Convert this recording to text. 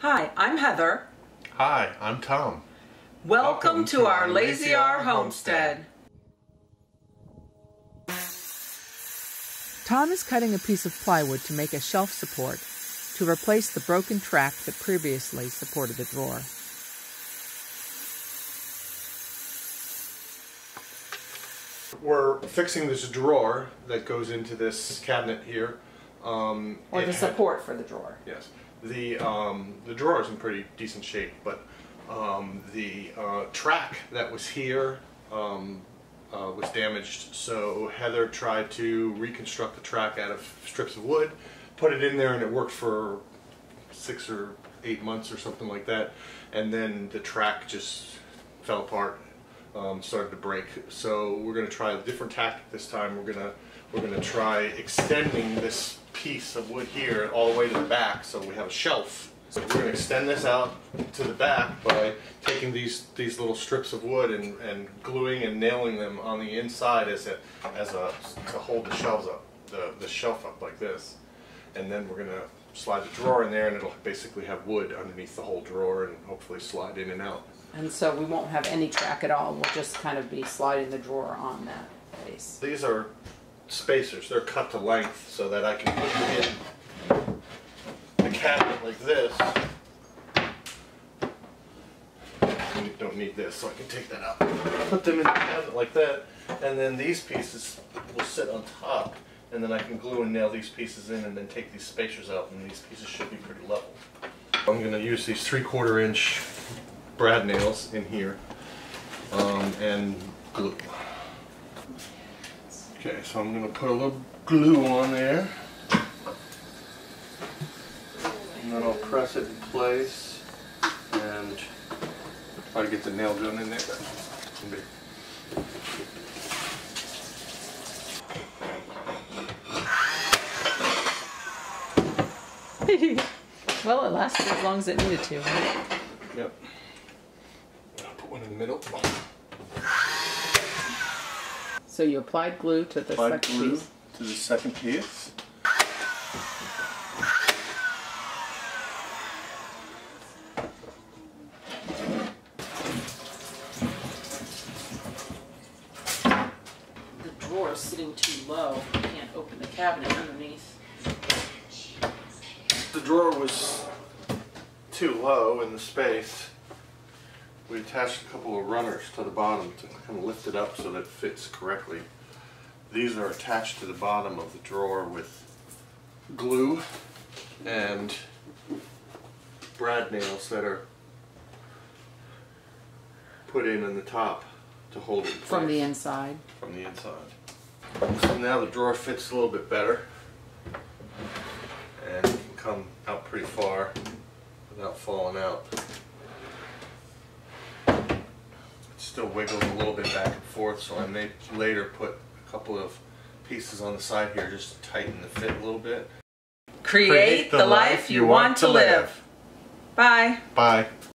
Hi, I'm Heather. Hi, I'm Tom. Welcome to our Lazy R homestead. Tom is cutting a piece of plywood to make a shelf support to replace the broken track that previously supported the drawer. We're fixing this drawer that goes into this cabinet here. Or the support for the drawer. Yes. The drawer is in pretty decent shape, but the track that was here was damaged, so Heather tried to reconstruct the track out of strips of wood, put it in there, and it worked for 6 or 8 months or something like that, and then the track just fell apart, started to break. So we're going to try a different tactic this time. We're going to try extending this piece of wood here all the way to the back, so we have a shelf. So we're going to extend this out to the back by taking these little strips of wood and gluing and nailing them on the inside to hold the shelves up, the shelf up like this. And then we're going to slide the drawer in there, and it'll basically have wood underneath the whole drawer and hopefully slide in and out. And so we won't have any track at all. We'll just kind of be sliding the drawer on that base. These are spacers. They're cut to length so that I can put them in the cabinet like this. You don't need this, so I can take that out. Put them in the cabinet like that, and then these pieces will sit on top, and then I can glue and nail these pieces in and then take these spacers out, and these pieces should be pretty level. I'm going to use these 3/4 inch brad nails in here and glue. Okay, so I'm going to put a little glue on there, and then I'll press it in place and try to get the nail gun in there. Well, it lasted as long as it needed to, right? Yep. I'll put one in the middle. So you applied glue to the second piece. To the second piece. The drawer is sitting too low. You can't open the cabinet underneath. The drawer was too low in the space. We attached a couple of runners to the bottom to kind of lift it up so that it fits correctly. These are attached to the bottom of the drawer with glue and brad nails that are put in the top to hold it in place. From the inside? From the inside. So now the drawer fits a little bit better and can come out pretty far without falling out. Still wiggles a little bit back and forth, so I may later put a couple of pieces on the side here just to tighten the fit a little bit. Create the life you want to live. Bye. Bye.